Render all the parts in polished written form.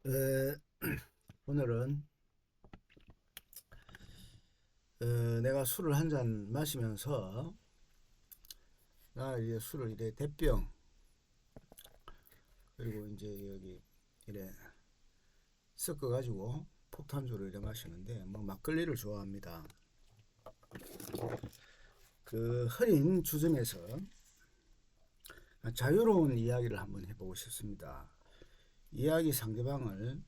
에, 오늘은 내가 술을 한 잔 마시면서 나 이제 술을 이래 대병 그리고 이제 여기 이래 섞어 가지고 폭탄주를 이래 마시는데 뭐 막걸리를 좋아합니다. 그 흐린 주점에서 자유로운 이야기를 한번 해보고 싶습니다. 이야기 상대방을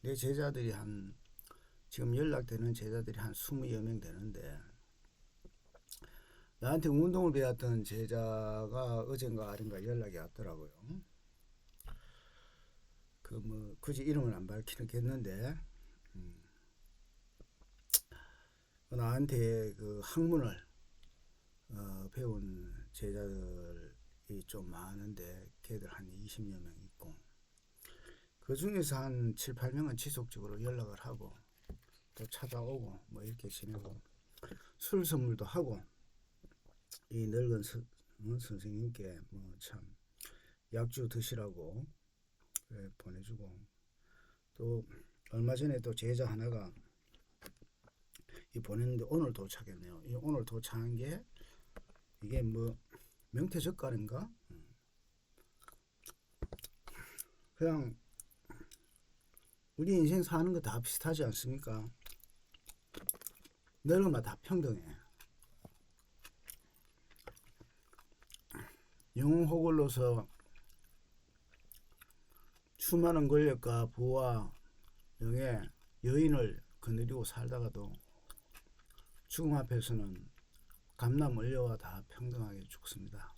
내 제자들이 한 지금 연락되는 제자들이 한 20여 명 되는데 나한테 운동을 배웠던 제자가 어젠가 아닌가 연락이 왔더라고요. 그 뭐 굳이 이름을 안 밝히겠는데 나한테 그 학문을 배운 제자들이 좀 많은데 걔들 한 20여 명 있고 그 중에서 한 7, 8명은 지속적으로 연락을 하고 또 찾아오고 뭐 이렇게 지내고 술 선물도 하고 이 늙은 선생님께 뭐 참 약주 드시라고 그래 보내주고 또 얼마 전에 또 제자 하나가 이 보냈는데 오늘 도착했네요. 이 오늘 도착한 게 이게 뭐 명태젓갈인가? 그냥 우리 인생 사는 거 다 비슷하지 않습니까? 늙으면 다 평등해. 영웅호걸로서 수많은 권력과 부와 명예, 여인을 거느리고 살다가도 죽음 앞에서는 감남을려와 다 평등하게 죽습니다.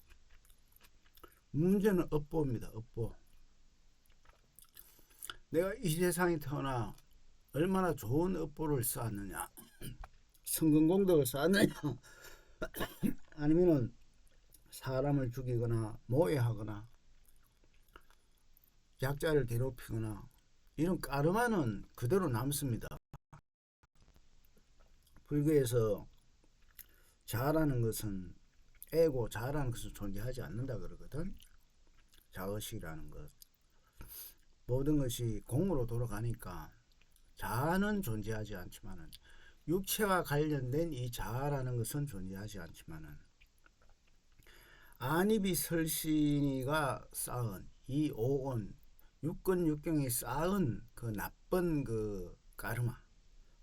문제는 업보입니다. 업보. 내가 이 세상에 태어나 얼마나 좋은 업보를 쌓았느냐, 성근공덕을 쌓았느냐, 아니면은 사람을 죽이거나 모해하거나 약자를 괴롭히거나 이런 까르마는 그대로 남습니다. 불교에서 자아라는 것은 애고 자아라는 것은 존재하지 않는다 그러거든. 자의식이라는 것. 모든 것이 공으로 돌아가니까 자아는 존재하지 않지만은 육체와 관련된 이 자아라는 것은 존재하지 않지만은 안입이 설신이가 쌓은 이 오온 육근 육경이 쌓은 그 나쁜 그 까르마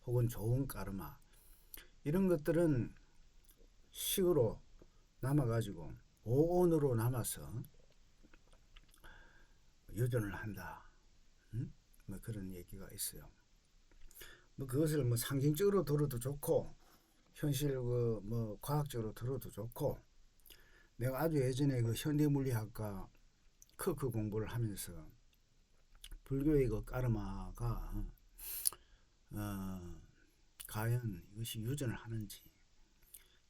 혹은 좋은 까르마 이런 것들은 식으로 남아가지고 오온으로 남아서 여전을 한다. 뭐 그런 얘기가 있어요. 뭐 그것을 뭐 상징적으로 들어도 좋고 현실 그 뭐 과학적으로 들어도 좋고 내가 아주 예전에 그 현대물리학과 크크 공부를 하면서 불교의 그 까르마가 어, 과연 이것이 유전을 하는지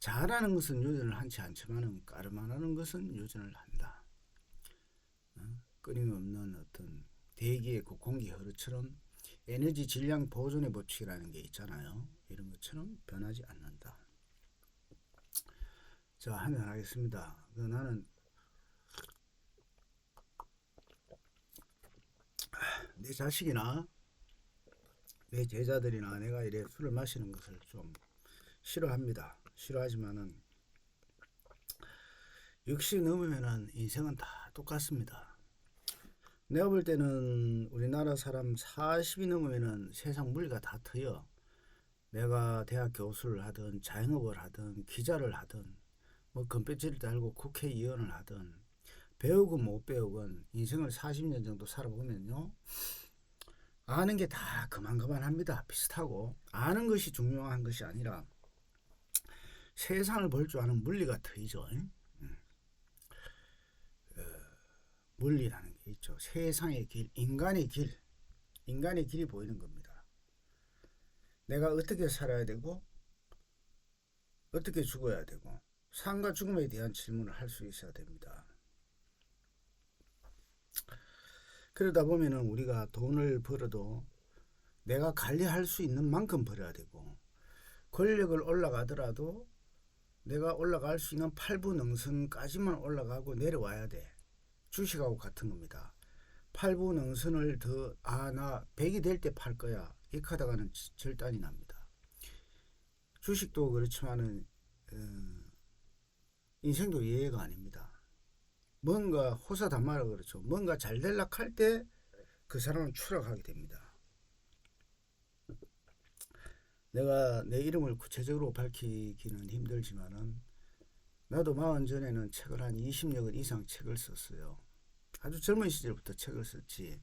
자라는 것은 유전을 한지 않지만은 까르마라는 것은 유전을 한다. 끊임없는 어떤 대기의 그 공기 흐르처럼 에너지 질량 보존의 법칙이라는 게 있잖아요. 이런 것처럼 변하지 않는다. 자, 한잔 하겠습니다. 나는 내 자식이나 내 제자들이나 내가 이래 술을 마시는 것을 좀 싫어합니다. 싫어하지만은 60 넘으면은 인생은 다 똑같습니다. 내가 볼 때는 우리나라 사람 40이 넘으면은 세상 물리가 다 트여. 내가 대학 교수를 하든 자영업을 하든 기자를 하든 뭐 건배지를 달고 국회의원을 하든 배우건 못 배우건 인생을 40년 정도 살아보면요 아는 게 다 그만그만합니다. 비슷하고 아는 것이 중요한 것이 아니라 세상을 볼 줄 아는 물리가 트이죠. 물리라는 게 있죠. 세상의 길, 인간의 길이 보이는 겁니다. 내가 어떻게 살아야 되고 어떻게 죽어야 되고 삶과 죽음에 대한 질문을 할 수 있어야 됩니다. 그러다 보면은 우리가 돈을 벌어도 내가 관리할 수 있는 만큼 벌어야 되고 권력을 올라가더라도 내가 올라갈 수 있는 8부 능선까지만 올라가고 내려와야 돼. 주식하고 같은 겁니다. 팔부 능선을 더, 나 100이 될 때 팔 거야. 이렇게 하다가는 절단이 납니다. 주식도 그렇지만은, 인생도 예외가 아닙니다. 뭔가 호사단마라 그렇죠. 뭔가 잘 될락 할 때 그 사람은 추락하게 됩니다. 내가 내 이름을 구체적으로 밝히기는 힘들지만은 나도 40 전에는 책을 한 20여 권 이상 책을 썼어요. 아주 젊은 시절부터 책을 썼지.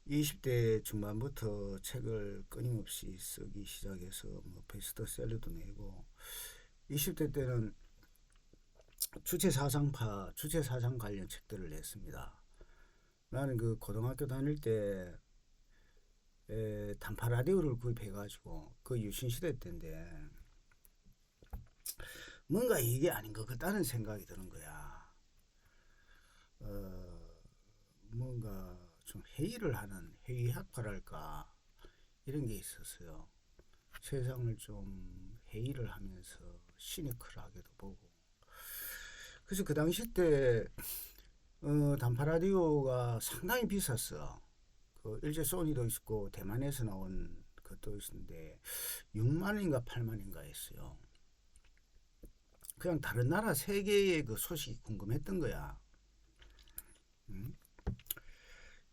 20대 중반부터 책을 끊임없이 쓰기 시작해서 뭐 베스트셀러도 내고 20대 때는 주체사상 관련 책들을 냈습니다. 나는 그 고등학교 다닐 때 단파 라디오를 구입해가지고 그 유신시대 때인데 뭔가 이게 아닌 것 같다는 생각이 드는 거야. 뭔가 좀 회의를 하는 회의학파랄까 이런 게 있었어요. 세상을 좀 회의를 하면서 시니컬하게도 보고. 그래서 그 당시 때 단파 라디오가 상당히 비쌌어. 그 일제 소니도 있었고 대만에서 나온 것도 있었는데 6만인가 8만인가 했어요. 그냥 다른 나라 세계의 그 소식이 궁금했던 거야.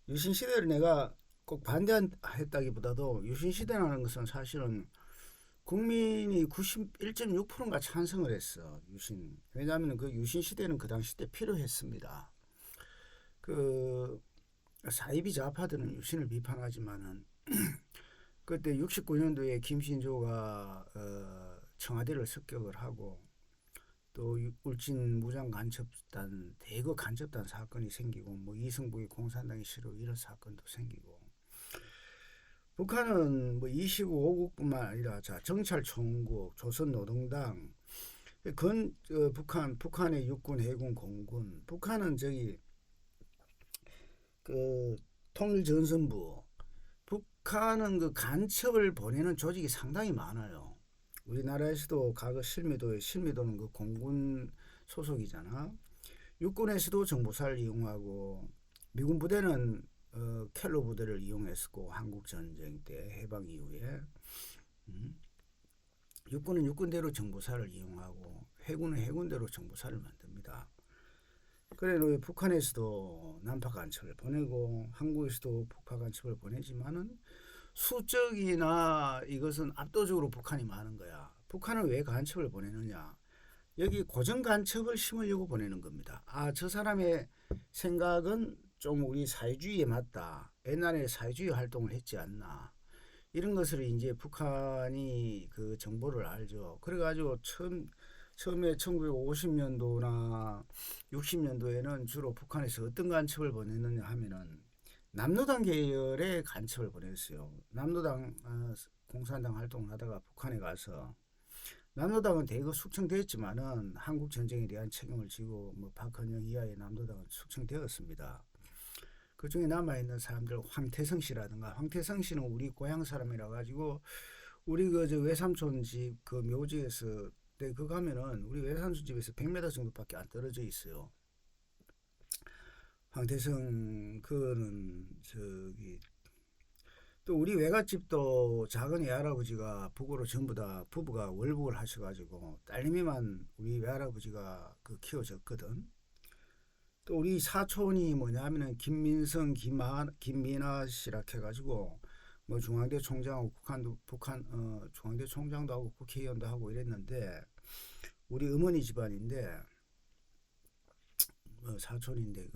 유신시대를 내가 꼭 반대했다기보다도 유신시대라는 것은 사실은 국민이 91.6%가 찬성을 했어. 유신. 왜냐하면 그 유신시대는 그 당시 때 필요했습니다. 그 사이비 좌파들은 유신을 비판하지만은 그때 69년도에 김신조가 청와대를 습격을 하고 또 울진 무장 간첩단 대거 간첩단 사건이 생기고 뭐 이승복이 공산당이 싫어 이런 사건도 생기고 북한은 뭐 25개국뿐만 아니라 자 정찰총국 조선노동당 북한의 육군 해군 공군 북한은 저기 그 통일전선부 북한은 그 간첩을 보내는 조직이 상당히 많아요. 우리나라에서도 과거 실미도는 그 공군 소속이잖아. 육군에서도 정보사를 이용하고 미군 부대는 켈로 부대를 이용했었고 한국전쟁 때 해방 이후에 육군은 육군대로 정보사를 이용하고 해군은 해군대로 정보사를 만듭니다. 그래 북한에서도 난파 간첩을 보내고 한국에서도 북파 간첩을 보내지만은 수적이나 이것은 압도적으로 북한이 많은 거야. 북한은 왜 간첩을 보내느냐? 여기 고정 간첩을 심으려고 보내는 겁니다. 저 사람의 생각은 좀 우리 사회주의에 맞다. 옛날에 사회주의 활동을 했지 않나. 이런 것을 이제 북한이 그 정보를 알죠. 그래가지고 처음에 1950년도나 60년도에는 주로 북한에서 어떤 간첩을 보냈느냐 하면은 남로당 계열의 간첩을 보냈어요. 남로당 공산당 활동을 하다가 북한에 가서 남로당은 대거 숙청됐지만은 한국 전쟁에 대한 책임을 지고 뭐 박헌영 이하의 남로당은 숙청되었습니다. 그 중에 남아있는 사람들 황태성 씨라든가 황태성 씨는 우리 고향 사람이라 가지고 우리 그 저 외삼촌 집 그 묘지에서 그 가면은 우리 외삼촌 집에서 100m 정도밖에 안 떨어져 있어요. 황태성 그는 저기 또 우리 외갓집도 작은 외할아버지가 북으로 전부 다 부부가 월북을 하셔가지고 딸내미만 우리 외할아버지가 그 키워줬거든. 또 우리 사촌이 뭐냐면은 김민성, 김민아 씨라 해가지고 뭐 중앙대 총장하고 북한 중앙대 총장도 하고 국회의원도 하고 이랬는데 우리 어머니 집안인데 사촌인데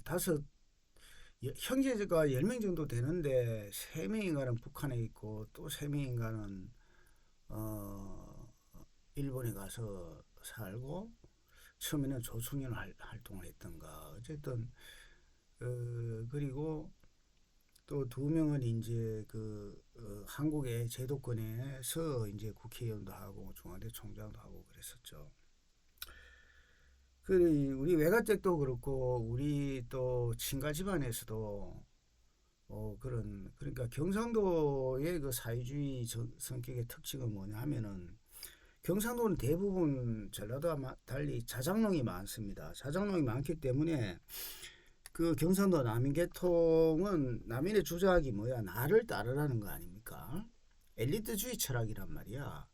다섯 형제가 10명 정도 되는데 3명인가는 북한에 있고 또 3명인가는 일본에 가서 살고 처음에는 조총련 활동을 했던가 어쨌든 그리고 또 2명은 이제 한국의 제도권에서 이제 국회의원도 하고 중앙대 총장도 하고 그랬었죠. 우리 외가댁도 그렇고 우리 또 친가 집안에서도 그러니까 경상도의 그 사회주의 성격의 특징은 뭐냐 하면은 경상도는 대부분 전라도와 달리 자작농이 많습니다. 자작농이 많기 때문에 그 경상도 남인계통은 남인의 주작이 뭐야? 나를 따르라는 거 아닙니까? 엘리트주의 철학이란 말이야.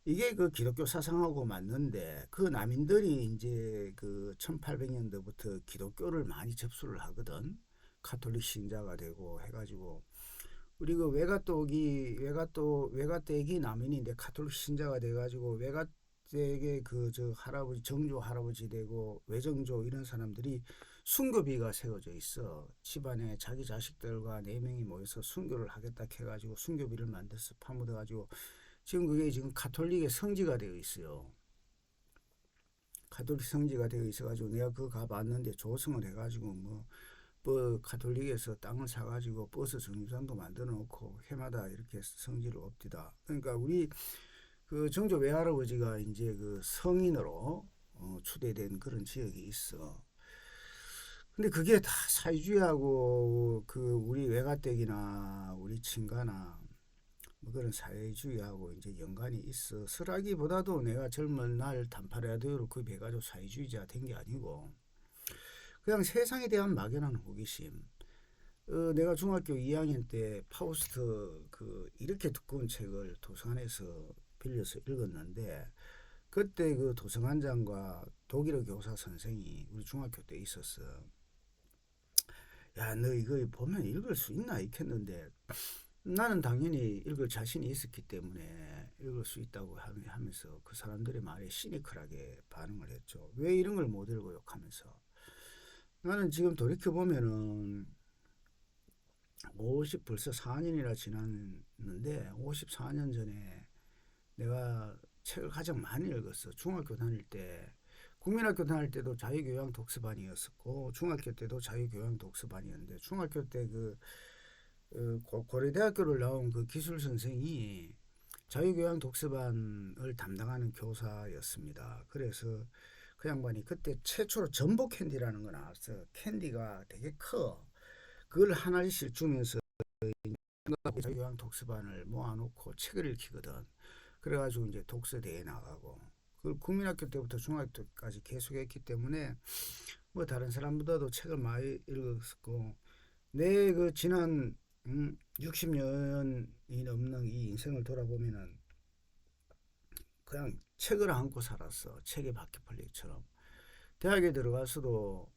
이게 그 기독교 사상하고 맞는데 그 남인들이 이제 그 1800년대부터 기독교를 많이 접수를 하거든. 카톨릭 신자가 되고 해가지고 우리 그 외가댁이 남인인데 카톨릭 신자가 돼가지고 외가댁의 그 저 할아버지 정조 할아버지 되고 외정조 이런 사람들이 순교비가 세워져 있어. 집안에 자기 자식들과 4명이 모여서 순교를 하겠다 해가지고 순교비를 만들어서 파묻어가지고 지금 그게 지금 카톨릭의 성지가 되어 있어요. 카톨릭 성지가 되어 있어가지고 내가 그거 가봤는데 조성을 해가지고 뭐 카톨릭에서 땅을 사가지고 버스 정류장도 만들어 놓고 해마다 이렇게 성지를 옵디다. 그러니까 우리 그 정조 외할아버지가 이제 그 성인으로 추대된 그런 지역이 있어. 근데 그게 다 사회주의하고 그 우리 외가댁이나 우리 친가나 뭐 그런 사회주의하고 이제 연관이 있어. 설하기보다도 내가 젊은 날 단팔라디오로 구입해가지고 사회주의자 된 게 아니고 그냥 세상에 대한 막연한 호기심. 내가 중학교 2학년 때 파우스트 그 이렇게 두꺼운 책을 도서관에서 빌려서 읽었는데 그때 그 도서관장과 독일어 교사 선생이 우리 중학교 때 있었어. 야, 너 이거 보면 읽을 수 있나 했는데 나는 당연히 읽을 자신이 있었기 때문에 읽을 수 있다고 하면서 그 사람들의 말에 시니컬하게 반응을 했죠. 왜 이런 걸 못 읽어요? 하면서 나는 지금 돌이켜보면은 50 벌써 4년이나 지났는데 54년 전에 내가 책을 가장 많이 읽었어. 중학교 다닐 때 국민학교 다닐 때도 자유교양 독서반이었었고 중학교 때도 자유교양 독서반이었는데 중학교 때 그 고려대학교를 나온 그 기술 선생이 자유교양 독서반을 담당하는 교사였습니다. 그래서 그 양반이 그때 최초로 전복 캔디라는 거 나왔어. 캔디가 되게 커. 그걸 하나씩 주면서 자유교양 독서반을 모아놓고 책을 읽히거든. 그래가지고 이제 독서대회 나가고 그걸 국민학교 때부터 중학교 때까지 계속했기 때문에 뭐 다른 사람보다도 책을 많이 읽었고 내 그 지난 60년이 넘는 이 인생을 돌아보면은 그냥 책을 안고 살았어. 책의 바퀴벌레처럼. 대학에 들어가서도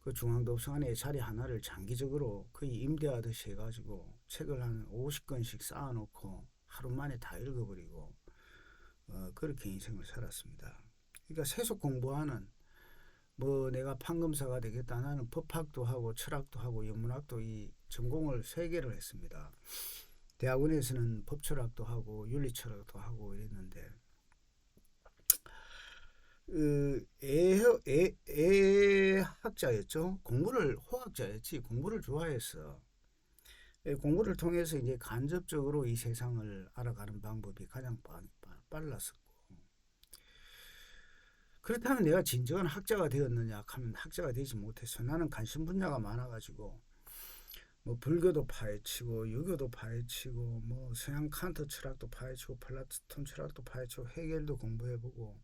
그 중앙도서관에 자리 하나를 장기적으로 거의 임대하듯이 해가지고 책을 한 50권씩 쌓아놓고 하루 만에 다 읽어버리고 그렇게 인생을 살았습니다. 그러니까 세속 공부하는 뭐 내가 판검사가 되겠다 나는 법학도 하고 철학도 하고 영문학도 이 전공을 3개를 했습니다. 대학원에서는 법철학도 하고 윤리철학도 하고 이랬는데 애학자였죠. 공부를 호학자였지. 공부를 좋아했어. 공부를 통해서 이제 간접적으로 이 세상을 알아가는 방법이 가장 빨랐었고 그렇다면 내가 진정한 학자가 되었느냐 하면 학자가 되지 못했어. 나는 관심 분야가 많아가지고 뭐 불교도 파헤치고 유교도 파헤치고 뭐 서양 칸트 철학도 파헤치고 플라톤 철학도 파헤치고 해겔도 공부해보고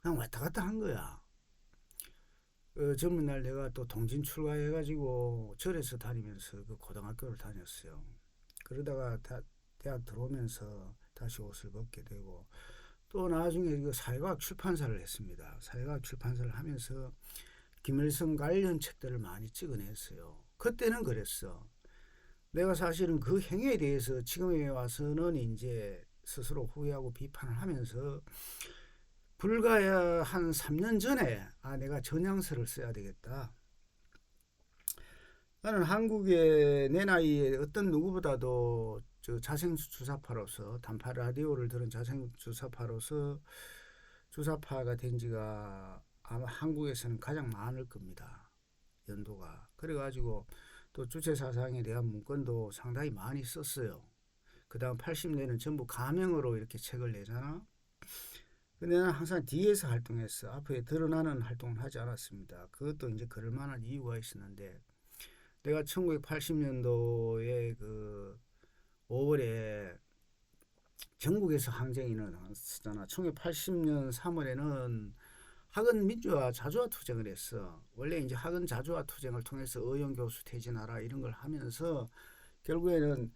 그냥 왔다 갔다 한 거야. 젊은 날 내가 또 동진 출가해가지고 절에서 다니면서 그 고등학교를 다녔어요. 그러다가 대학 들어오면서 다시 옷을 벗게 되고 또 나중에 그 사회과학 출판사를 했습니다. 사회과학 출판사를 하면서 김일성 관련 책들을 많이 찍어냈어요. 그때는 그랬어. 내가 사실은 그 행위에 대해서 지금에 와서는 이제 스스로 후회하고 비판을 하면서 불과 한 3년 전에 내가 전향서를 써야 되겠다. 나는 한국의 내 나이에 어떤 누구보다도 저 자생주사파로서 단파 라디오를 들은 자생주사파로서 주사파가 된 지가 아마 한국에서는 가장 많을 겁니다. 연도가. 그래가지고 또 주체사상에 대한 문건도 상당히 많이 썼어요. 그 다음 80년대는 전부 가명으로 이렇게 책을 내잖아. 근데 나는 항상 뒤에서 활동했어. 앞에 드러나는 활동을 하지 않았습니다. 그것도 이제 그럴 만한 이유가 있었는데 내가 1980년도에 그 5월에 전국에서 항쟁이 일어났었잖아. 1980년 3월에는 학은 민주화 자주화 투쟁을 했어. 원래 이제 학은 자주화 투쟁을 통해서 의용 교수 퇴진하라 이런 걸 하면서 결국에는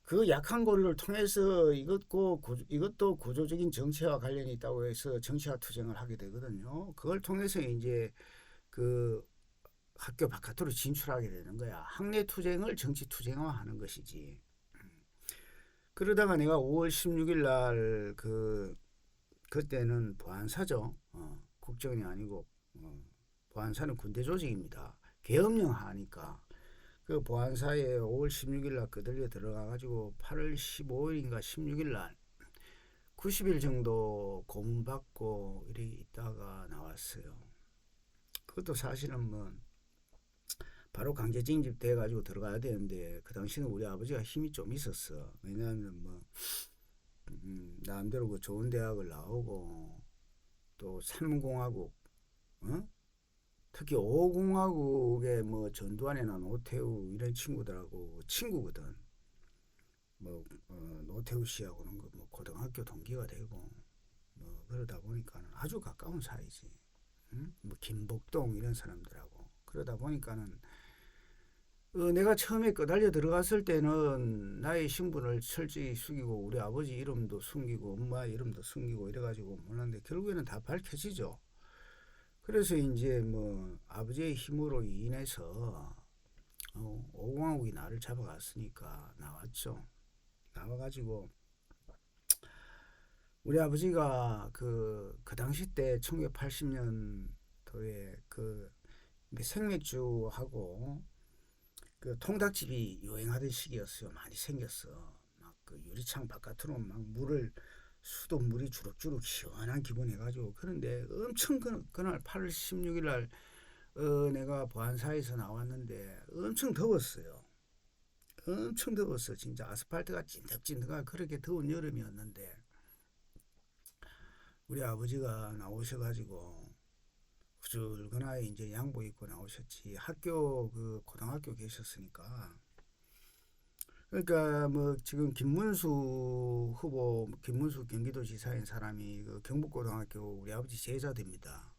그 약한 고리를 통해서 이것도 구조적인 정치와 관련이 있다고 해서 정치화 투쟁을 하게 되거든요. 그걸 통해서 이제 그 학교 바깥으로 진출하게 되는 거야. 학내 투쟁을 정치 투쟁화하는 것이지. 그러다가 내가 5월 16일 날 그때는 보안사죠. 국정이 아니고 보안사는 군대 조직입니다. 계엄령 하니까 그 보안사에 5월 16일 날 거들려 들어가 가지고 8월 15일인가 16일 날 90일 정도 고문받고 이렇게 있다가 나왔어요. 그것도 사실은 뭐 바로 강제 징집돼 가지고 들어가야 되는데 그 당시는 우리 아버지가 힘이 좀 있었어. 왜냐하면 뭐 나름대로 그 좋은 대학을 나오고 또 삼공화국, 어? 특히 오공화국의 뭐 전두환이나 노태우 이런 친구들하고 친구거든. 뭐 노태우 씨하고는 뭐 고등학교 동기가 되고 뭐 그러다 보니까는 아주 가까운 사이지. 응? 뭐 김복동 이런 사람들하고 그러다 보니까는 내가 처음에 끄달려 들어갔을 때는 나의 신분을 철저히 숙이고 우리 아버지 이름도 숨기고 엄마 이름도 숨기고 이래가지고 몰랐는데 결국에는 다 밝혀지죠. 그래서 이제 뭐 아버지의 힘으로 인해서 오공화국이 나를 잡아갔으니까 나왔죠. 나와가지고 우리 아버지가 그 당시 때 1980년도에 그 생맥주하고 그 통닭집이 유행하던 시기였어요. 많이 생겼어. 막 그 유리창 바깥으로 막 수돗물이 주룩주룩 시원한 기분 해가지고 그런데 엄청 그날 8월 16일 날 내가 보안사에서 나왔는데 엄청 더웠어요. 엄청 더웠어. 진짜 아스팔트가 찐득찐득한 그렇게 더운 여름이었는데 우리 아버지가 나오셔가지고 후줄근하게 이제 양복 입고 나오셨지. 고등학교 계셨으니까. 그러니까 뭐 지금 김문수 경기도지사인 사람이 그 경북고등학교 우리 아버지 제자들입니다.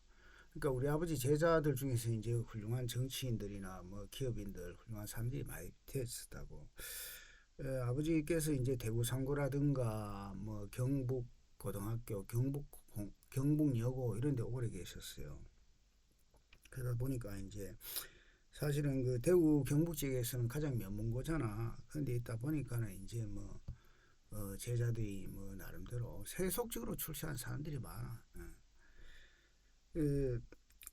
그러니까 우리 아버지 제자들 중에서 이제 훌륭한 정치인들이나 뭐 기업인들 훌륭한 사람들이 많이 됐었다고. 아버지께서 이제 대구 상고라든가 뭐 경북고등학교, 경북여고 이런 데 오래 계셨어요. 그러다 보니까 이제 사실은 그 대구 경북 지역에서는 가장 명문고잖아. 그런데 있다 보니까는 이제 뭐 제자들이 뭐 나름대로 세속적으로 출세한 사람들이 많아. 그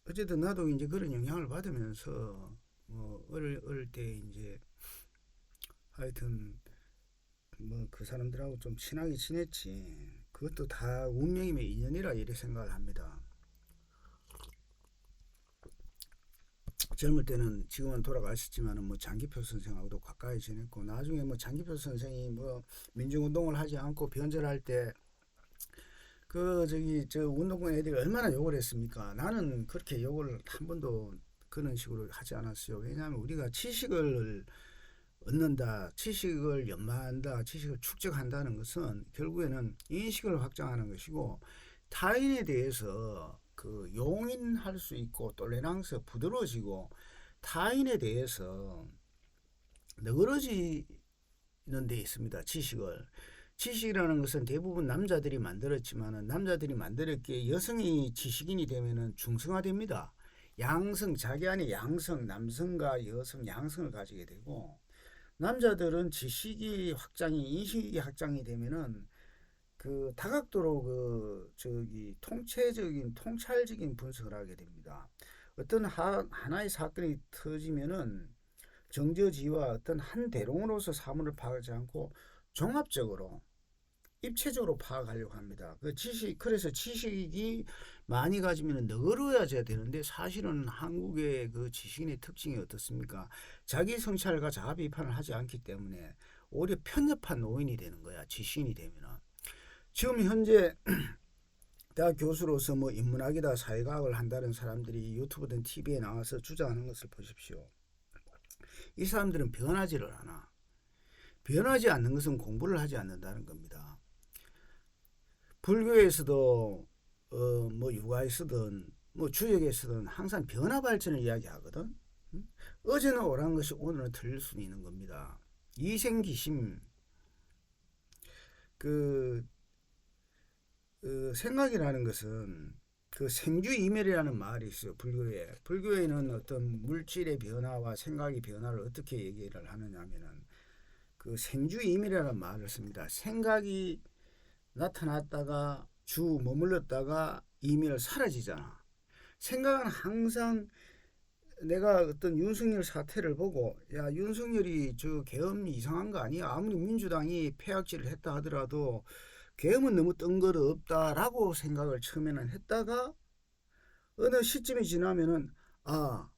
어쨌든 나도 이제 그런 영향을 받으면서 뭐 어릴 때 이제 하여튼 뭐 그 사람들하고 좀 친하게 지냈지. 그것도 다 운명이면 인연이라 이렇게 생각을 합니다. 젊을 때는 지금은 돌아가셨지만은 뭐 장기표 선생하고도 가까이 지냈고 나중에 뭐 장기표 선생이 뭐 민중운동을 하지 않고 변절할 때 저 운동권 애들이 얼마나 욕을 했습니까? 나는 그렇게 욕을 한 번도 그런 식으로 하지 않았어요. 왜냐하면 우리가 지식을 얻는다, 지식을 연마한다, 지식을 축적한다는 것은 결국에는 인식을 확장하는 것이고 타인에 대해서 그 용인할 수 있고 톨레랑스 부드러워지고 타인에 대해서 너그러지는 데 있습니다. 지식이라는 것은 대부분 남자들이 만들었지만은 남자들이 만들었기에 여성이 지식인이 되면은 중성화됩니다. 자기 안에 남성과 여성 양성을 가지게 되고 남자들은 인식이 확장이 되면은 그 다각도로 통찰적인 분석을 하게 됩니다. 어떤 하나의 사건이 터지면은 정저지와 어떤 한 대롱으로서 사물을 파악하지 않고 종합적으로 입체적으로 파악하려고 합니다. 그래서 지식이 많이 가지면 너그러워져야 되는데 사실은 한국의 그 지식인의 특징이 어떻습니까? 자기 성찰과 자아 비판을 하지 않기 때문에 오히려 편협한 노인이 되는 거야. 지식인이 되면은. 지금 현재 대학 교수로서 뭐 인문학이다 사회과학을 한다는 사람들이 유튜브든 TV에 나와서 주장하는 것을 보십시오. 이 사람들은 변하지를 않아. 변하지 않는 것은 공부를 하지 않는다는 겁니다. 불교에서도 뭐 유가에서든 뭐 주역에서든 항상 변화 발전을 이야기하거든. 응? 어제는 옳은 것이 오늘은 틀릴 수 있는 겁니다. 이생기심 그, 생각이라는 것은 그 생주이멸이라는 말이 있어요. 불교에. 불교에는 어떤 물질의 변화와 생각의 변화를 어떻게 얘기를 하느냐면은 그 생주이멸이라는 말을 씁니다. 생각이 나타났다가 주 머물렀다가 이멸 사라지잖아. 생각은 항상 내가 어떤 윤석열 사태를 보고 야 윤석열이 저 계엄이 이상한 거 아니야? 아무리 민주당이 폐악질을 했다 하더라도 계엄은 너무 뜬거없다라고 생각을 처음에는 했다가 어느 시점이 지나면은 아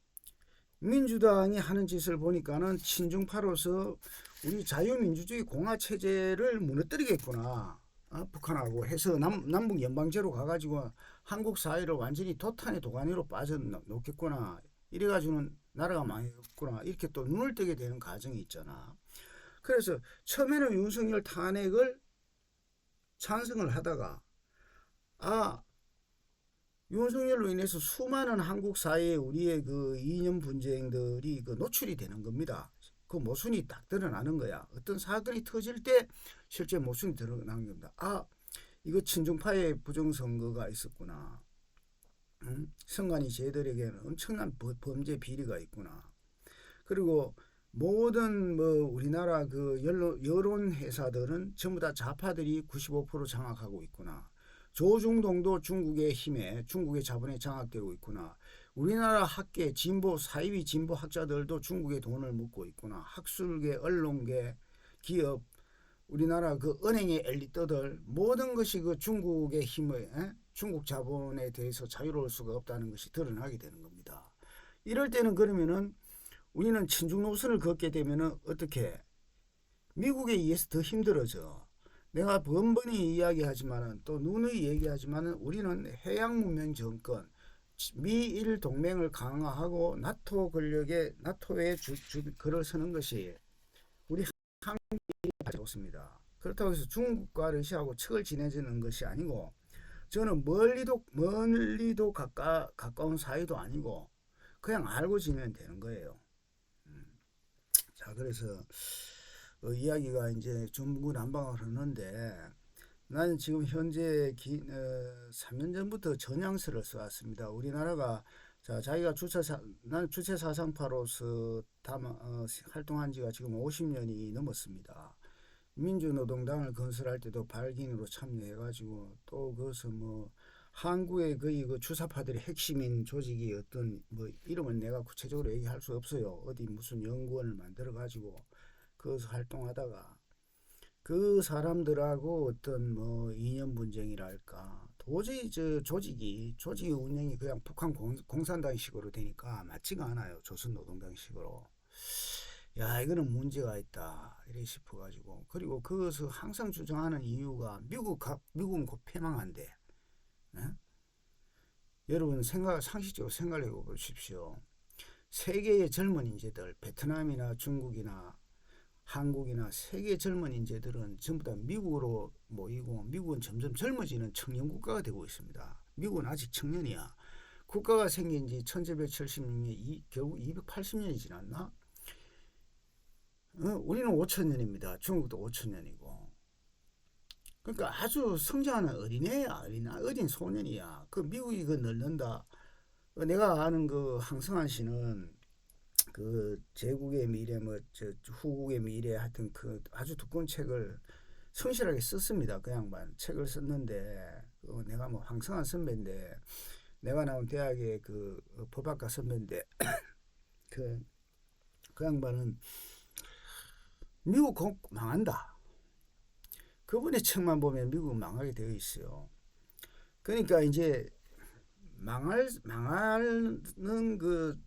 민주당이 하는 짓을 보니까는 친중파로서 우리 자유민주주의 공화체제를 무너뜨리겠구나. 북한하고 해서 남북 연방제로 가가지고 한국 사회를 완전히 도탄의 도가니로 빠져놓겠구나. 이래가지고는 나라가 망했구나. 이렇게 또 눈을 뜨게 되는 과정이 있잖아. 그래서 처음에는 윤석열 탄핵을 찬성을 하다가 아 윤석열로 인해서 수많은 한국 사회에 우리의 그 이념 분쟁들이 그 노출이 되는 겁니다. 그 모순이 딱 드러나는 거야. 어떤 사건이 터질 때 실제 모순이 드러나는 겁니다. 아, 이거 친중파의 부정선거가 있었구나. 선관위 제들에게는 엄청난 범죄 비리가 있구나. 그리고 모든 뭐 우리나라 그 여론 회사들은 전부 다 좌파들이 95% 장악하고 있구나. 조중동도 중국의 힘에 중국의 자본에 장악되고 있구나. 우리나라 학계 진보 사이비 진보 학자들도 중국의 돈을 묻고 있구나. 학술계, 언론계, 기업, 우리나라 그 은행의 엘리트들 모든 것이 그 중국의 힘에 중국 자본에 대해서 자유로울 수가 없다는 것이 드러나게 되는 겁니다. 이럴 때는 그러면은 우리는 친중 노선을 걷게 되면은 어떻게 미국에 의해서 더 힘들어져. 내가 번번이 이야기하지만은 또 누누이 얘기하지만은 우리는 해양 문명 정권 미일 동맹을 강화하고 나토 권력에 나토에 글을 서는 것이 우리 한국이 좋습니다. 그렇다고 해서 중국과 러시아하고 척을 지내지는 것이 아니고 저는 멀리도 가까운 사이도 아니고 그냥 알고 지내면 되는 거예요. 자, 그래서 이야기가 이제 중구난방을 하는데 나는 지금 현재 3년 전부터 전향서를 써왔습니다. 우리나라가 자기가 나는 주체사상파로서 활동한 지가 지금 50년이 넘었습니다. 민주노동당을 건설할 때도 발기인으로 참여해가지고 또 그것은 뭐 한국의 거의 그 주사파들의 핵심인 조직이 어떤 뭐 이름은 내가 구체적으로 얘기할 수 없어요. 어디 무슨 연구원을 만들어 가지고 거기서 활동하다가 그 사람들하고 어떤 뭐 이념 분쟁이랄까 도저히 저 조직의 운영이 그냥 북한 공산당식으로 되니까 맞지가 않아요. 조선노동당식으로. 야 이거는 문제가 있다 이래 싶어가지고 그리고 그것을 항상 주장하는 이유가 미국은 곧 패망한대. 예? 여러분 상식적으로 생각을 해보십시오. 세계의 젊은 인재들 베트남이나 중국이나 한국이나 세계 젊은 인재들은 전부 다 미국으로 모이고 미국은 점점 젊어지는 청년 국가가 되고 있습니다. 미국은 아직 청년이야. 국가가 생긴 지 1776년 결국 280년이 지났나? 우리는 5천년입니다. 중국도 5천년이고. 그러니까 아주 성장하는 어린애야. 어린 소년이야. 그 미국이 그 늙는다. 내가 아는 그 항성한 씨는 그 제국의 미래 뭐 저 후국의 미래 하여튼 그 아주 두꺼운 책을 성실하게 썼습니다. 그 양반 책을 썼는데 내가 뭐 황성한 선배인데 내가 나온 대학의 그 법학과 선배인데 그 양반은 미국 곧 망한다. 그분의 책만 보면 미국은 망하게 되어 있어요. 그러니까 이제 망하는 그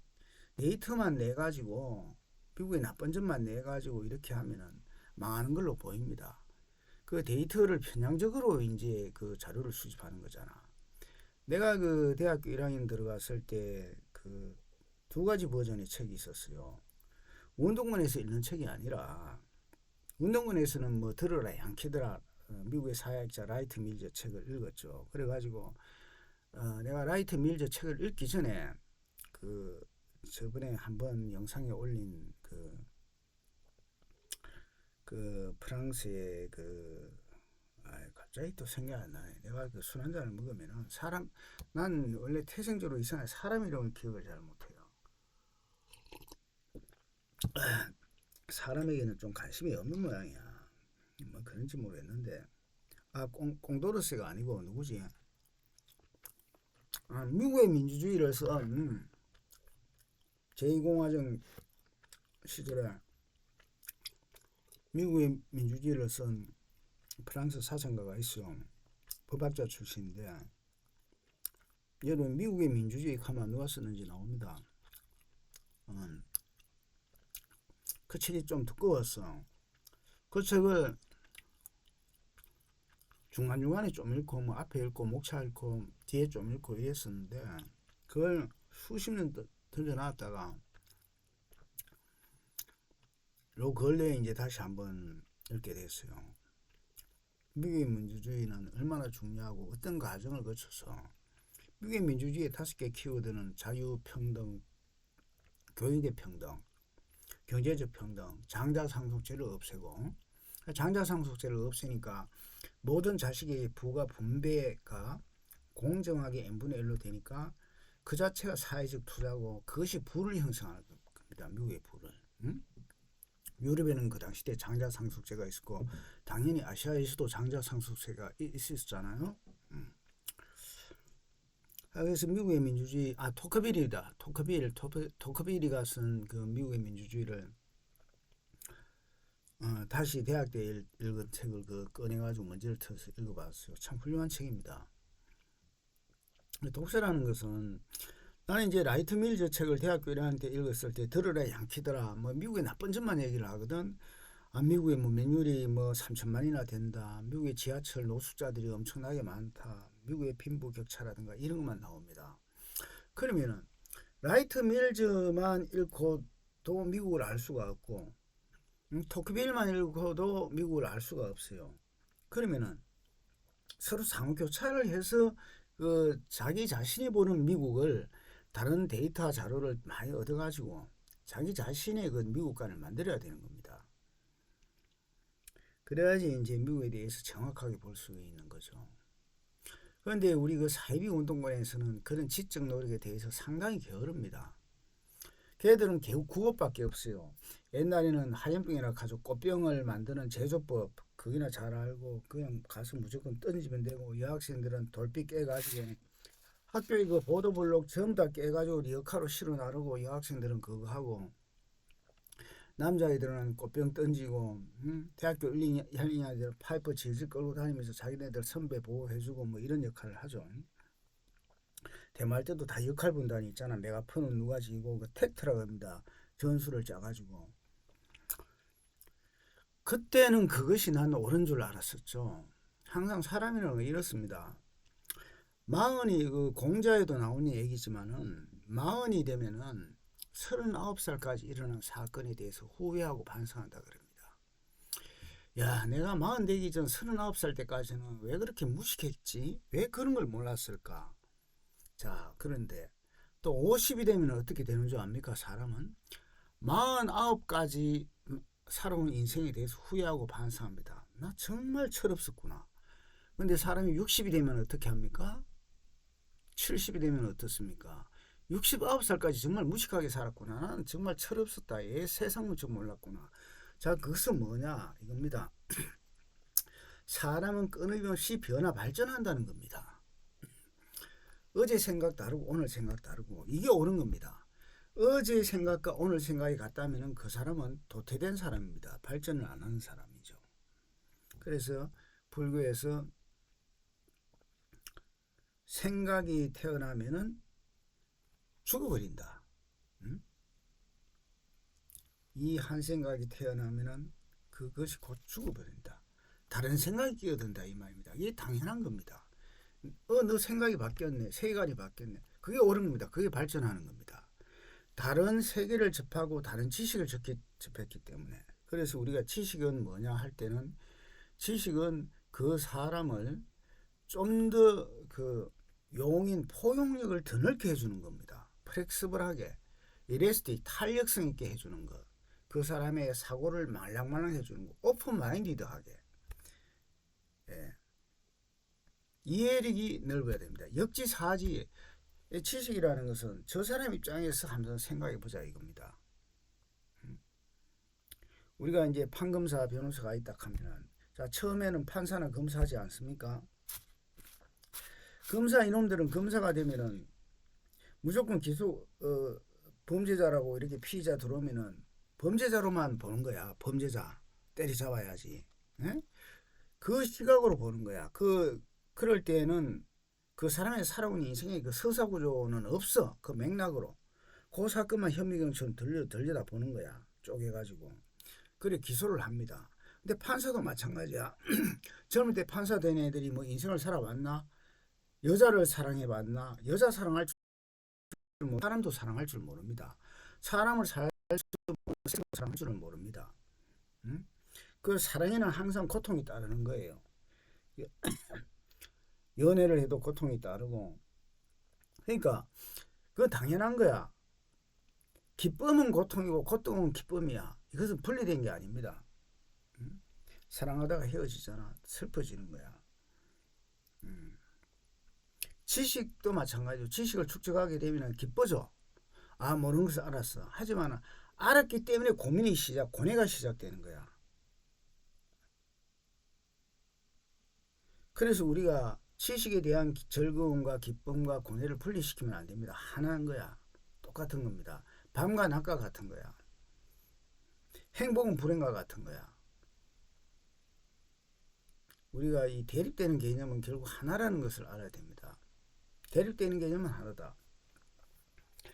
데이터만 내 가지고 미국의 나쁜 점만 내 가지고 이렇게 하면은 망하는 걸로 보입니다. 그 데이터를 편향적으로 이제 그 자료를 수집하는 거잖아. 내가 그 대학교 1학년 들어갔을 때 그 두 가지 버전의 책이 있었어요. 운동권에서 읽는 책이 아니라 운동권에서는 뭐 들어라 양키들아 미국의 사회학자 라이트 밀저 책을 읽었죠. 그래가지고 내가 라이트 밀저 책을 읽기 전에 저번에 한번 영상에 올린 프랑스의 갑자기 또 생각이 안 나네. 내가 술 한잔을 먹으면은 난 원래 태생적으로 이상하게 사람 이름을 기억을 잘 못해요. 사람에게는 좀 관심이 없는 모양이야. 뭐 그런지 모르겠는데. 꽁도르스가 아니고 누구지? 미국의 민주주의를 쓴 제2공화정 시절에 미국의 민주주의를 쓴 프랑스 사상가가 있어. 법학자 출신인데 여러분 미국의 민주주의 하면 누가 썼는지 나옵니다. 그 책이 좀 두꺼웠어. 그 책을 중간중간에 좀 읽고 뭐 앞에 읽고 목차 읽고 뒤에 좀 읽고 이랬었는데 그걸 수십 년 던져놨다가 요 근래에 이제 다시 한번 읽게 됐어요. 미국의 민주주의는 얼마나 중요하고 어떤 과정을 거쳐서 미국의 민주주의의 5개 키워드는 자유, 평등, 교육의 평등, 경제적 평등, 장자상속제를 없애고 장자상속제를 없애니까 모든 자식의 부가 분배가 공정하게 n분의 1로 되니까 그 자체가 사회적 투자고 그것이 부를 형성하는 겁니다. 미국의 부를. 유럽에는 그 당시 때 장자상속제가 있었고 당연히 아시아에서도 장자상속제가 있었잖아요. 그래서 미국의 민주주의 토커빌이다. 토커빌이가 쓴 그 미국의 민주주의를 다시 대학 때 읽은 책을 꺼내가지고 먼지를 터서 읽어봤어요. 참 훌륭한 책입니다. 독서라는 것은 나는 이제 라이트 밀저 책을 대학교 1학년 때 읽었을 때 들으라 양키더라. 뭐 미국의 나쁜 점만 얘기를 하거든. 미국의 뭐 명률이 뭐 3천만이나 된다. 미국의 지하철 노숙자들이 엄청나게 많다. 미국의 빈부격차라든가 이런 것만 나옵니다. 그러면은 라이트 밀저만 읽고도 미국을 알 수가 없고 토크빌만 읽고도 미국을 알 수가 없어요. 그러면은 서로 상호 교차를 해서 자기 자신이 보는 미국을 다른 데이터 자료를 많이 얻어가지고 자기 자신의 그 미국관을 만들어야 되는 겁니다. 그래야지 이제 미국에 대해서 정확하게 볼 수 있는 거죠. 그런데 우리 그 사회비 운동권에서는 그런 지적 노력에 대해서 상당히 게으릅니다. 걔들은 개우 그것밖에 없어요. 옛날에는 하얀병이라 가지고 꽃병을 만드는 제조법 그기나 잘 알고 그냥 가서 무조건 던지면 되고 여학생들은 돌빛 깨가지고 학교에 그 보도블록 전부 다 깨가지고 리어카로 실어 나르고 여학생들은 그거 하고 남자애들은 꽃병 던지고 대학교 1, 2학년들 파이프 질질 끌고 다니면서 자기네들 선배 보호해주고 뭐 이런 역할을 하죠. 대말 때도 다 역할 분단이 있잖아. 메가폰은 누가 지고 그 텍트라고 합니다. 전술을 짜가지고 그때는 그것이 난 옳은 줄 알았었죠. 항상 사람이라는 건 이렇습니다. 마흔이 그 공자에도 나오는 얘기지만은 마흔이 되면은 39살까지 일어난 사건에 대해서 후회하고 반성한다 그럽니다. 야, 내가 마흔 되기 전 39살 때까지는 왜 그렇게 무식했지? 왜 그런 걸 몰랐을까? 자, 그런데 또 50이 되면 어떻게 되는 줄 압니까? 사람은 49까지 살아온 인생에 대해서 후회하고 반성합니다. 나 정말 철없었구나. 근데 사람이 60이 되면 어떻게 합니까? 70이 되면 어떻습니까? 69살까지 정말 무식하게 살았구나. 나는 정말 철없었다. 세상은 좀 몰랐구나. 자, 그것은 뭐냐? 이겁니다. 사람은 끊임없이 변화 발전한다는 겁니다. 어제 생각 다르고 오늘 생각 다르고 이게 옳은 겁니다. 어제 생각과 오늘 생각이 같다면 그 사람은 도태된 사람입니다. 발전을 안 하는 사람이죠. 그래서 불교에서 생각이 태어나면은 죽어버린다. 이 한 생각이 태어나면은 그것이 곧 죽어버린다. 다른 생각이 끼어든다 이 말입니다. 이게 당연한 겁니다. 너 생각이 바뀌었네. 세계관이 바뀌었네. 그게 옳은 겁니다. 그게 발전하는 겁니다. 다른 세계를 접하고 다른 지식을 접했기 때문에. 그래서 우리가 지식은 뭐냐 할 때는 지식은 그 사람을 좀 더 그 용인 포용력을 더 넓게 해주는 겁니다. 플렉스블하게 일레스틱 탄력성 있게 해주는 것. 그 사람의 사고를 말랑말랑 해주는 거. 오픈 마인디드하게. 예. 이해력이 넓어야 됩니다. 역지사지 지식이라는 것은 저 사람 입장에서 한번 생각해 보자 이겁니다. 우리가 이제 판검사 변호사가 있다 하면은 자 처음에는 판사나 검사하지 않습니까? 검사 이놈들은 검사가 되면은 무조건 기소 범죄자라고 이렇게 피의자 들어오면은 범죄자로만 보는 거야. 범죄자 때리잡아야지. 에? 그 시각으로 보는 거야. 그럴 때에는 그 사람의 살아온 인생의 그 서사구조는 없어. 그 맥락으로 그 사건만 현미경처럼 들려다 보는 거야. 쪼개가지고 그래 기소를 합니다. 근데 판사도 마찬가지야. 젊을 때 판사 된 애들이 뭐 인생을 살아왔나? 여자를 사랑해봤나? 여자 사랑할 줄 사람도 사랑할 줄 모릅니다. 사람을 사랑할 줄은 모릅니다. 응? 그 사랑에는 항상 고통이 따르는 거예요. 연애를 해도 고통이 따르고. 그러니까 그건 당연한 거야. 기쁨은 고통이고 고통은 기쁨이야. 이것은 분리된 게 아닙니다. 응? 사랑하다가 헤어지잖아. 슬퍼지는 거야. 지식도 마찬가지로 지식을 축적하게 되면 기뻐져. 아 모르는 것을 알았어. 하지만 알았기 때문에 고뇌가 시작되는 거야. 그래서 우리가 지식에 대한 즐거움과 기쁨과 고뇌를 분리시키면 안 됩니다. 하나인 거야. 똑같은 겁니다. 밤과 낮과 같은 거야. 행복은 불행과 같은 거야. 우리가 이 대립되는 개념은 결국 하나라는 것을 알아야 됩니다. 대립되는 개념은 하나다.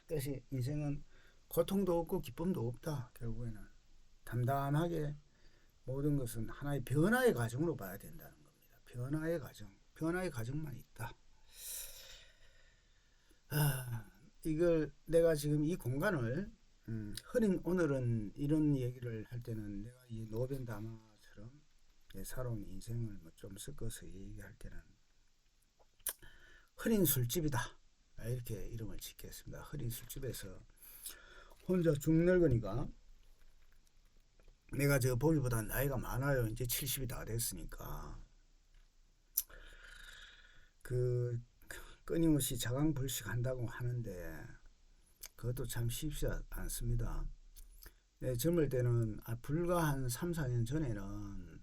그래서 인생은 고통도 없고 기쁨도 없다. 결국에는 담담하게 모든 것은 하나의 변화의 과정으로 봐야 된다는 겁니다. 변화의 과정. 변화의 과정만 있다. 이걸 내가 지금 이 공간을 흔히 오늘은 이런 얘기를 할 때는 내가 이 노벤다마처럼 살아온 인생을 좀 섞어서 얘기할 때는 흐린 술집이다 이렇게 이름을 짓겠습니다. 흐린 술집에서 혼자 죽 늙으니까 내가 저 보기보다 나이가 많아요. 이제 70이 다 됐으니까 그 끊임없이 자강불식 한다고 하는데 그것도 참 쉽지 않습니다. 네, 젊을 때는 불과 한 3, 4년 전에는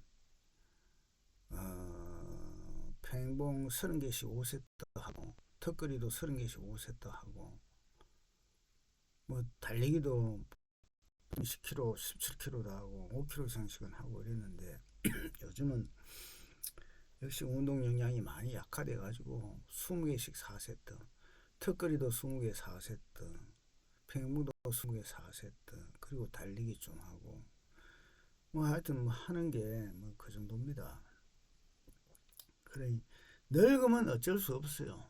팽봉 30개씩 5세트 하고 턱걸이도 30개씩 5세트 하고 뭐 달리기도 10km, 17km도 하고 5km 이상씩은 하고 이랬는데 요즘은 역시 운동 영향이 많이 약화돼 가지고 20개씩 4세트 턱걸이도 20개 4세트 팽봉도 20개 4세트 그리고 달리기 좀 하고 뭐 하여튼 뭐 하는 게 뭐 그 정도입니다. 그래 늙으면 어쩔 수 없어요.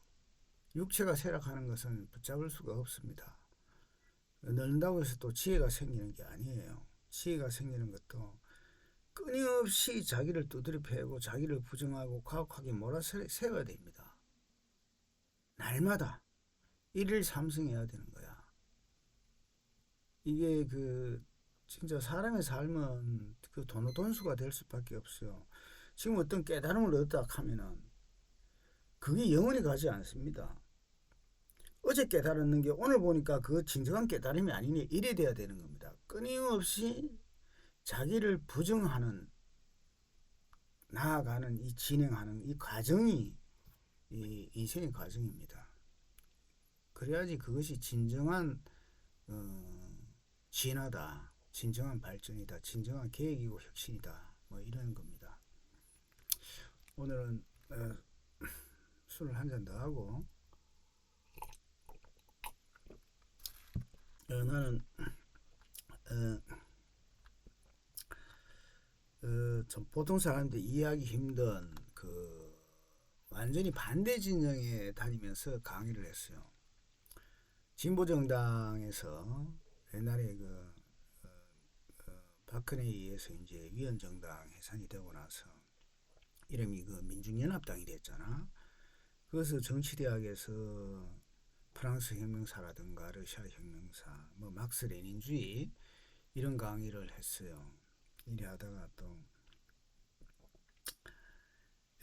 육체가 쇠락하는 것은 붙잡을 수가 없습니다. 늙는다고 해서 또 지혜가 생기는 게 아니에요. 지혜가 생기는 것도 끊임없이 자기를 두드려 패고 자기를 부정하고 가혹하게 몰아세워야 됩니다. 날마다 일일 삼승해야 되는 거야. 이게 진짜 사람의 삶은 그 돈수가 될 수밖에 없어요. 지금 어떤 깨달음을 얻다 하면은 그게 영원히 가지 않습니다. 어제 깨달았는 게 오늘 보니까 그 진정한 깨달음이 아니니 이래 돼야 되는 겁니다. 끊임없이 자기를 부정하는 나아가는 이 진행하는 이 과정이 이 인생의 과정입니다. 그래야지 그것이 진정한 진화다, 진정한 발전이다, 진정한 계획이고 혁신이다, 뭐 이런 겁니다. 오늘은 술을 한 잔 더 하고 나는 보통 사람들이 이해하기 힘든 완전히 반대 진영에 다니면서 강의를 했어요. 진보정당에서 옛날에 박근혜에 의해서 이제 위원정당 해산이 되고 나서 이름이 그 민중연합당이 됐잖아. 그래서 정치대학에서 프랑스 혁명사라든가 러시아 혁명사, 뭐 막스 레닌주의 이런 강의를 했어요. 이래 하다가 또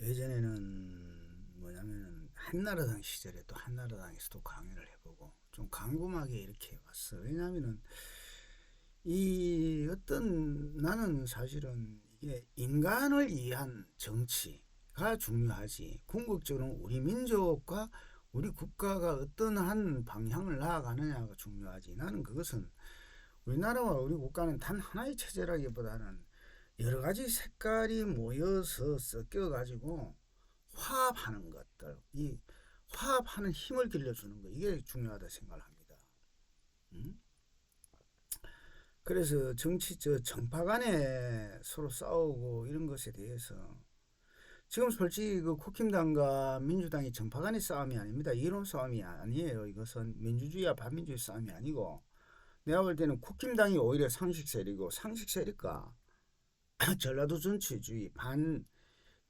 예전에는 뭐냐면은 한나라당 시절에 또 한나라당에서도 강의를 해보고 좀 궁금하게 이렇게 왔어. 왜냐하면은 이 어떤 나는 사실은 이게 인간을 위한 정치가 중요하지. 궁극적으로 우리 민족과 우리 국가가 어떤 한 방향을 나아가느냐가 중요하지. 나는 그것은 우리나라와 우리 국가는 단 하나의 체제라기보다는 여러 가지 색깔이 모여서 섞여 가지고 화합하는 것들, 이 화합하는 힘을 길러주는 거, 이게 중요하다 생각을 합니다. 그래서 정치 정파 간에 서로 싸우고 이런 것에 대해서 지금 솔직히 그 국힘당과 민주당이 정파 간의 싸움이 아닙니다. 이론 싸움이 아니에요. 이것은 민주주의와 반민주의 싸움이 아니고 내가 볼 때는 국힘당이 오히려 상식 세력이고 상식 세력과 전라도 전체주의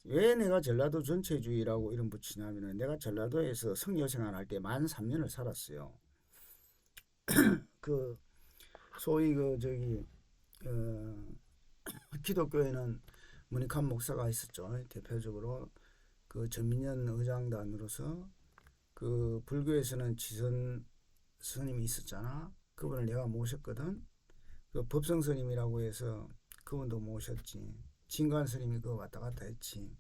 왜 내가 전라도 전체주의라고 이름 붙이냐면은 내가 전라도에서 성교 생활할 때 만 3년을 살았어요. 그 소위 그 저기 기독교에는 문익환 목사가 있었죠. 대표적으로 그 전민연 의장단으로서 그 불교에서는 지선 스님이 있었잖아. 그분을 내가 모셨거든. 그 법성 스님이라고 해서 그분도 모셨지. 진관 스님이 그거 왔다 갔다 했지.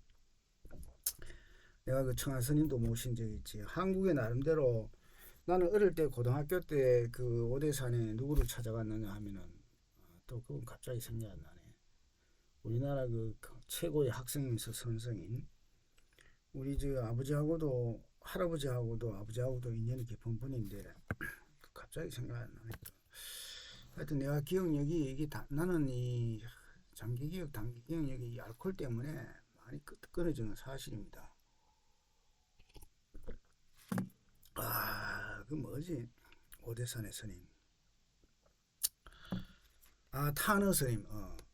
내가 그 청한 스님도 모신 적이 있지. 한국의 나름대로 나는 어릴 때 고등학교 때 그 오대산에 누구를 찾아갔느냐 하면은 또 그건 갑자기 생각이 안 나네. 우리나라 그 최고의 학생에서 선생인 우리 저 아버지하고도 할아버지하고도 아버지하고도 인연이 깊은 분인데 갑자기 생각이 안 나네. 하여튼 내가 기억력이 이게 나는 이 장기기억 단기기억력이 이 알코올 때문에 많이 끊어지는 사실입니다. 그 뭐지? 오대산의 스님. 타너 스님.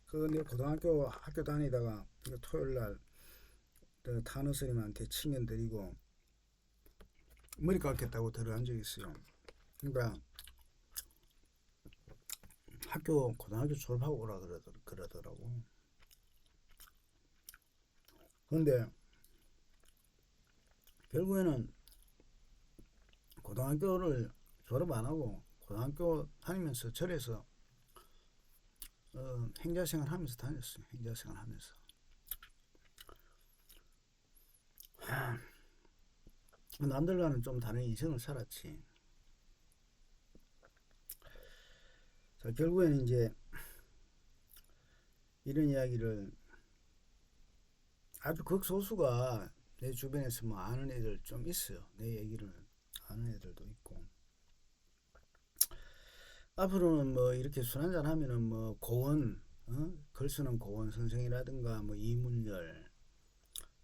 그 내 고등학교 학교 다니다가 토요일 날 타너 스님한테 칭연 드리고 머리 깎겠다고 들어간 적이 있어요. 그러니까 고등학교 졸업하고 오라 그러더라고. 근데 결국에는 고등학교를 졸업 안 하고 고등학교 다니면서 절에서 행자생활 하면서 다녔어요. 행자생활 하면서. 남들과는 좀 다른 인생을 살았지. 자, 결국에는 이제 이런 이야기를 아주 극소수가 내 주변에서 뭐 아는 애들 좀 있어요. 내 얘기를 아는 애들도 있고. 앞으로는 뭐 이렇게 술 한잔 하면은 뭐 고원, 글 쓰는 고원 선생이라든가 뭐 이문열,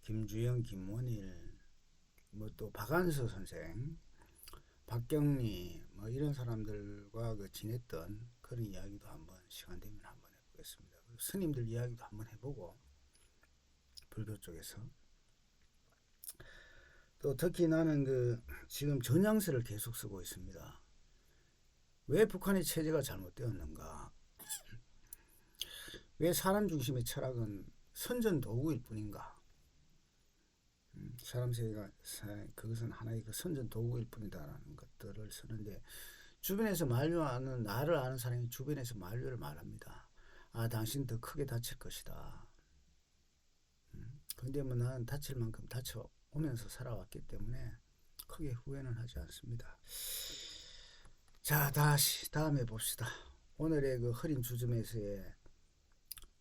김주영, 김원일, 뭐 또 박안서 선생, 박경리 뭐 이런 사람들과 그 지냈던 그런 이야기도 한번 시간 되면 한번 해보겠습니다. 스님들 이야기도 한번 해보고 불교 쪽에서 또 특히 나는 그 지금 전향세를 계속 쓰고 있습니다. 왜 북한의 체제가 잘못되었는가? 왜 사람 중심의 철학은 선전 도구일 뿐인가? 사람 세계가 그것은 하나의 그 선전 도구일 뿐이다라는 것들을 쓰는데 주변에서 만류하는 나를 아는 사람이 주변에서 만류를 말합니다. 당신 더 크게 다칠 것이다. 근데 뭐 나는 다칠 만큼 다쳐오면서 살아왔기 때문에 크게 후회는 하지 않습니다. 자, 다시 다음에 봅시다. 오늘의 그 흐린 주점에서의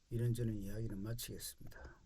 이런저런 이야기는 마치겠습니다.